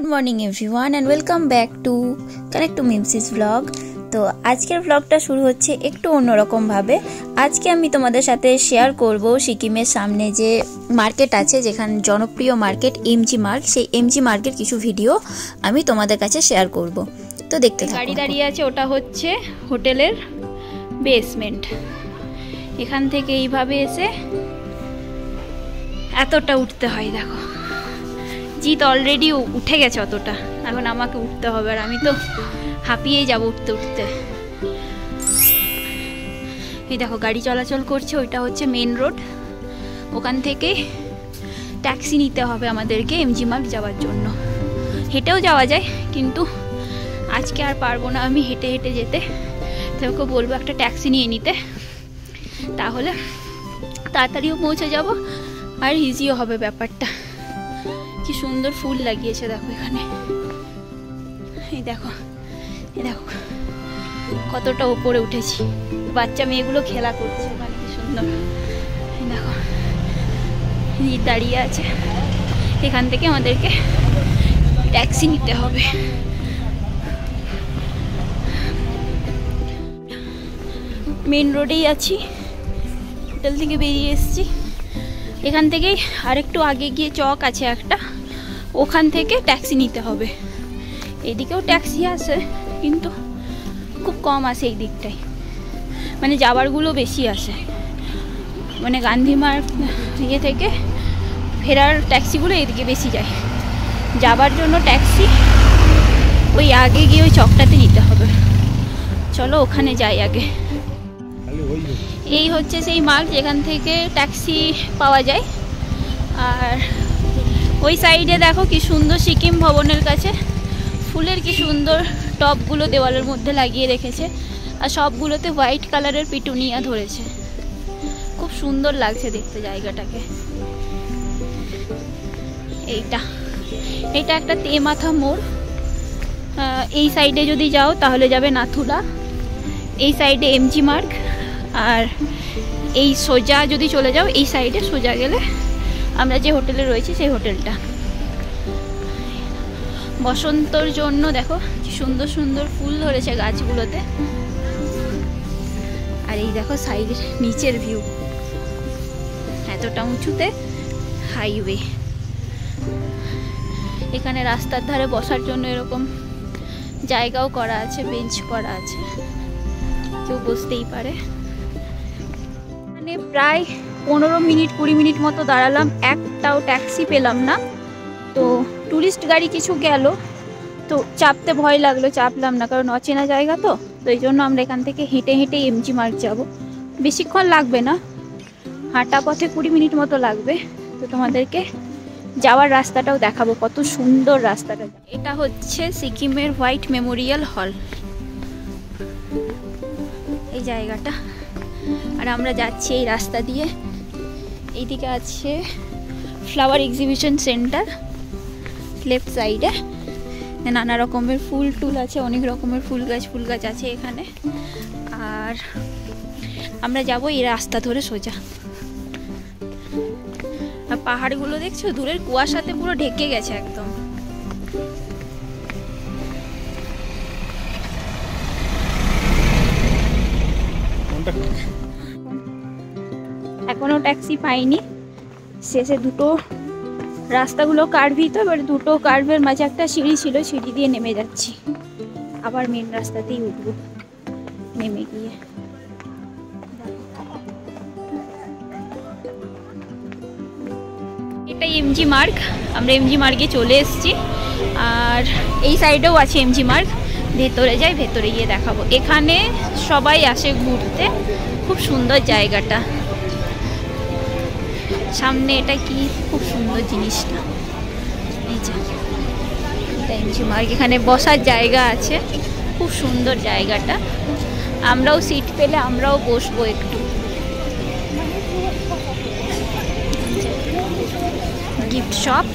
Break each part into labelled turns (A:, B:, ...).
A: Good morning everyone and welcome back to connect to Mimsi's blog. তো আজকের ব্লগটা শুরু হচ্ছে একটু অন্যরকম ভাবে। আজকে আমি তোমাদের সাথে শেয়ার করব সিকিমের সামনে যে মার্কেট আছে, যেখানে জনপ্রিয় মার্কেট এমজি মার্গ, সেই এমজি মার্গের কিছু ভিডিও আমি তোমাদের কাছে শেয়ার করব। তো দেখতে থাকো। গাড়ি দাঁড়িয়ে আছে, ওটা হচ্ছে হোটেলের বেসমেন্ট। এখান থেকে এইভাবে এসে এতটা উঠতে হয়, দেখো জিৎ অলরেডি উঠে গেছে অতটা, এখন আমাকে উঠতে হবে, আর আমি তো হাঁপিয়েই যাবো উঠতে উঠতে। এই দেখো গাড়ি চলাচল করছে, ওইটা হচ্ছে মেন রোড। ওখান থেকে ট্যাক্সি নিতে হবে আমাদেরকে এমজি মার্গ যাওয়ার জন্য। হেঁটেও যাওয়া যায়, কিন্তু আজকে আর পারবো না আমি হেঁটে হেঁটে যেতে। তোকে বলবো একটা ট্যাক্সি নিয়ে নিতে, তাহলে তাড়াতাড়িও পৌঁছে যাব আর ইজিও হবে ব্যাপারটা। কি সুন্দর ফুল লাগিয়েছে দেখো এখানে, এই দেখো এই দেখো কতটা উপরে উঠেছি। বাচ্চা মেয়েগুলো খেলা করছে ওখানে, কি সুন্দর। এই দেখো দাঁড়িয়ে আছে, এখান থেকে আমাদেরকে ট্যাক্সি নিতে হবে। মেন রোডেই আছি, হোটেল থেকে বেরিয়ে এসেছি। এখান থেকেই আরেকটু আগে গিয়ে চক আছে একটা, ওখান থেকে ট্যাক্সি নিতে হবে। এদিকেও ট্যাক্সি আছে, কিন্তু খুব কম আসে এই দিকটায়, মানে যাবারগুলো বেশি আসে। মানে গান্ধী মার্গ ইয়ে থেকে ফেরার ট্যাক্সিগুলো এদিকে বেশি যায়। যাবার জন্য ট্যাক্সি ওই আগে গিয়ে ওই চকটাতে নিতে হবে। চলো ওখানে যাই আগে। এই হচ্ছে সেই মার্গ যেখান থেকে ট্যাক্সি পাওয়া যায়। আর ওই সাইডে দেখো কি সুন্দর, সিকিম ভবনের কাছে ফুলের কি সুন্দর টবগুলো দেওয়ালের মধ্যে লাগিয়ে রেখেছে, আর সবগুলোতে হোয়াইট কালারের পিটুনিয়া ধরেছে। খুব সুন্দর লাগছে দেখতে জায়গাটাকে। এইটা একটা তেমাথা মোড়। এই সাইডে যদি যাও তাহলে যাবে নাথুলা, এই সাইডে এমজি মার্গ, আর এই সোজা যদি চলে যাও এই সাইডে সোজা গেলে আমরা যে হোটেলে রয়েছি সেই হোটেলটা। বসন্তর জন্য দেখো কি সুন্দর সুন্দর ফুল ধরেছে গাছগুলোতে। আর এই দেখো সাইডের নিচের ভিউ, এতটা উঁচুতে হাইওয়ে। এখানে রাস্তার ধারে বসার জন্য এরকম জায়গাও করা আছে, বেঞ্চ করা আছে, কেউ বসতেই পারে। মানে প্রায় 15-20 মিনিট মতো দাঁড়ালাম, একটাও ট্যাক্সি পেলাম না। তো টুরিস্ট গাড়ি কিছু গেল, তো চাপতে ভয় লাগলো, চাপলাম না, কারণ অচেনা জায়গা তো। তো এই জন্য আমরা এখান থেকে হেঁটে হেঁটে এমজি মার্গ যাব। বেশিক্ষণ লাগবে না, হাঁটা পথে 20 মিনিট মতো লাগবে। তো তোমাদেরকে যাওয়ার রাস্তাটাও দেখাবো, কত সুন্দর রাস্তাটা। এটা হচ্ছে সিকিমের হোয়াইট মেমোরিয়াল হল, এই জায়গাটা। আর আমরা যাচ্ছি এই রাস্তা দিয়ে। এইদিকে আছে ফ্লাওয়ার এক্সিবিশন সেন্টার, লেফট সাইডে নানা রকমের ফুল টুল আছে, অনেক রকমের ফুল গাছ আছে এখানে। আর আমরা যাব এই রাস্তা ধরে সোজা। আর পাহাড়গুলো দেখছো দূরের কুয়াশাতে পুরো ঢেকে গেছে একদম। এখনো ট্যাক্সি পাইনি। শেষে দুটো রাস্তাগুলো কার্ভই, তো এবার দুটো কার্ভের মাঝে একটা সিঁড়ি ছিল, সিঁড়ি দিয়ে নেমে যাচ্ছি। আবার মেন রাস্তাতেই উঠবো নেমে গিয়ে। এটাই এমজি মার্গ, আমরা এমজি মার্গে চলে এসেছি। আর এই সাইডেও আছে এমজি মার্গ, ভেতরে যাই, ভেতরে গিয়ে দেখাবো। এখানে সবাই আসে ঘুরতে, খুব সুন্দর জায়গাটা। সামনে এটা কি খুব সুন্দর জিনিসটা, এই যে এটা এমজি মার্গ। এখানে বসার জায়গা আছে, খুব সুন্দর জায়গাটা। আমরাও সিট পেলে আমরাও বসবো একটু। গিফট শপ,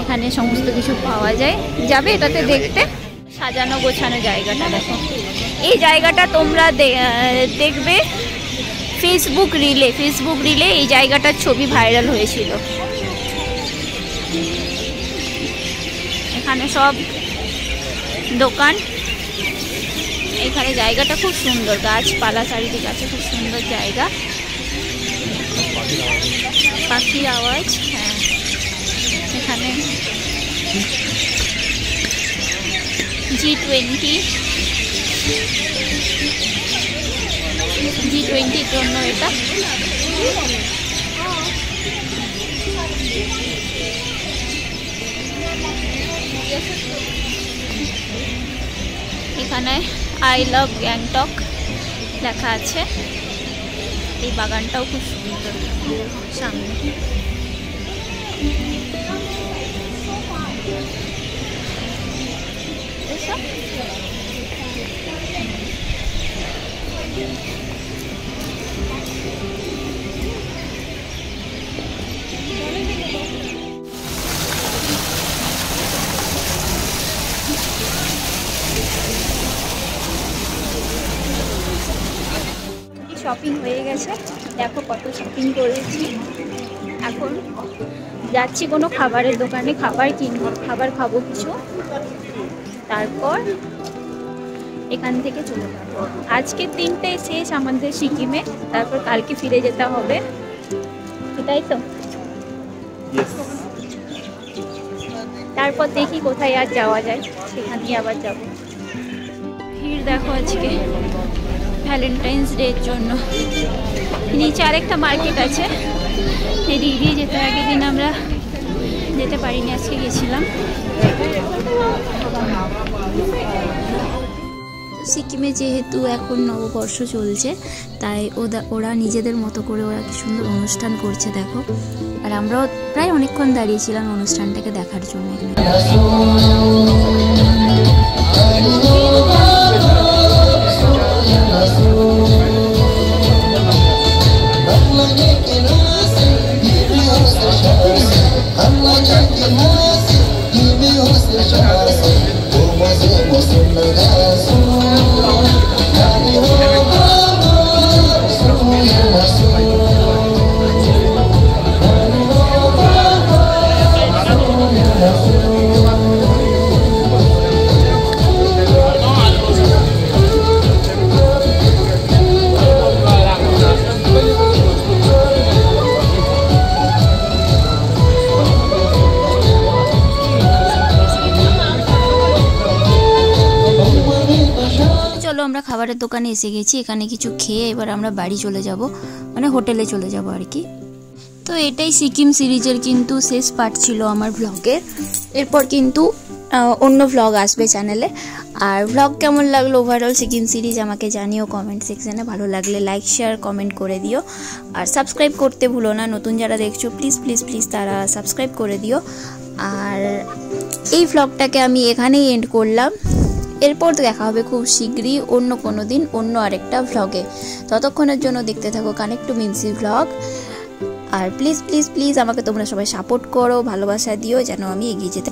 A: এখানে সমস্ত কিছু পাওয়া যায়, যাবে এটাতে দেখতে। সাজানো গোছানো জায়গাটা দেখো। এই জায়গাটা তোমরা দেখবে ফেসবুক রিলে এই জায়গাটার ছবি ভাইরাল হয়েছিল। এখানে সব দোকান। এখানে জায়গাটা খুব সুন্দর, গাছপালা চারিদিকে আছে, খুব সুন্দর জায়গা। পাখির আওয়াজ। হ্যাঁ, এখানে G20 জন্য এটা। এখানে আই লাভ গ্যাংটক লেখা আছে। এই বাগানটাও খুব সুন্দর সামনে। শপিং হয়ে গেছে, দেখো কত শপিং করেছি। এখন যাচ্ছি কোনো খাবারের দোকানে, খাবার কিনবো, খাবার খাবো কিছু, তারপর এখান থেকে চলে যাবো। আজকের দিনটাই শেষ আমাদের সিকিমে, তারপর কালকে ফিরে যেতে হবে, এটাই তো। তারপর দেখি কোথায় আর যাওয়া যায়, সেখানেই আবার যাব। ভিড় দেখো আজকে ভ্যালেন্টাইন্স ডের জন্য। নিচে আরেকটা মার্কেট আছে, এদিক দিয়ে যেতে হয়। আগের দিন আমরা যেতে পারিনি, আজকে গেছিলাম। সিকিমে যেহেতু এখন নববর্ষ চলছে, তাই ওরা নিজেদের মতো করে ওরা কি সুন্দর অনুষ্ঠান করছে দেখো। আর আমরাও প্রায় অনেকক্ষণ দাঁড়িয়েছিলাম অনুষ্ঠানটাকে দেখার জন্য। আমরা খাবারের দোকানে এসে গেছি, এখানে কিছু খেয়ে এবার আমরা বাড়ি চলে যাব, মানে হোটেলে চলে যাব আর কি। তো এটাই সিকিম সিরিজের কিন্তু শেষ পার্ট ছিল আমার ব্লগের। এরপর কিন্তু অন্য ব্লগ আসবে চ্যানেলে। আর ব্লগ কেমন লাগলো ওভারঅল সিকিম সিরিজ আমাকে জানিও কমেন্ট সেকশানে। ভালো লাগলে লাইক শেয়ার কমেন্ট করে দিও, আর সাবস্ক্রাইব করতে ভুলো না। নতুন যারা দেখছো প্লিজ প্লিজ প্লিজ তারা সাবস্ক্রাইব করে দিও। আর এই ব্লগটাকে আমি এখানেই এন্ড করলাম। এরপর দেখা হবে খুব শীঘ্রই অন্য কোনো দিন অন্য আরেকটা ভ্লগে। ততক্ষণের জন্য দেখতে থাকো কানেক্ট টু মিমসি ভ্লগ। আর প্লিজ প্লিজ প্লিজ আমাকে তোমরা সবাই সাপোর্ট করো, ভালোবাসা দিও যেন আমি এগিয়ে যেতে